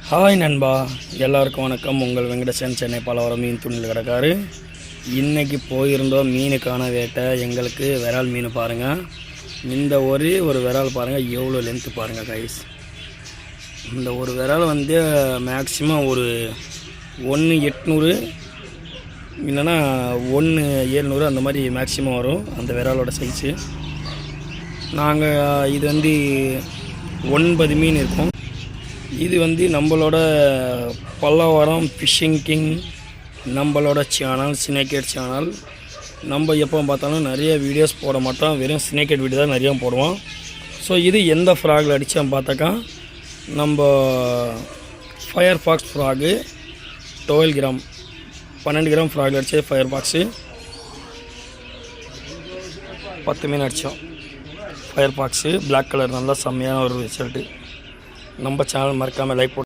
Hi நண்பா, எல்லாருக்கும் வணக்கம். உங்கள் வெங்கடேசன், சென்னை பலவரம் மீன் துணியில் கிடக்காரு. இன்றைக்கி போயிருந்தோம் மீனுக்கான வேட்டை. எங்களுக்கு விரால் மீன் பாருங்கள். இந்த ஒரு விரால் பாருங்கள், எவ்வளோ லென்த்து பாருங்கள் கைஸ். இந்த ஒரு விரால் வந்து மேக்ஸிமம் ஒரு 1,800 இல்லைன்னா 1,700 அந்த மாதிரி மேக்ஸிமம் வரும் அந்த விராலோட சைஸு. நாங்கள் இது வந்து 9 மீன் இருக்கும். இது வந்து நம்மளோட பல்லவரம் ஃபிஷ்ஷிங் கிங் நம்மளோட சேனல், ஸ்னேக்கெட் சேனல். நம்ம எப்போ பார்த்தாலும் நிறைய வீடியோஸ் போட மாட்டோம், வெறும் ஸ்னேக்கெட் வீடியோ தான் நிறையா போடுவோம். ஸோ இது எந்த ஃப்ராகில் அடித்தோம் பார்த்தாக்கா, நம்ம fire fox frag 12 gram 12 gram ஃப்ராகில் அடித்தது. ஃபயர் ஃபாக்ஸு 10 மீன் அடித்தோம். ஃபயர் ஃபாக்ஸு பிளாக் கலர், நல்லா செம்மையான ஒரு ரிசல்ட்டு. நம்ம சேனல் மறக்காமல் லைக் போட்டு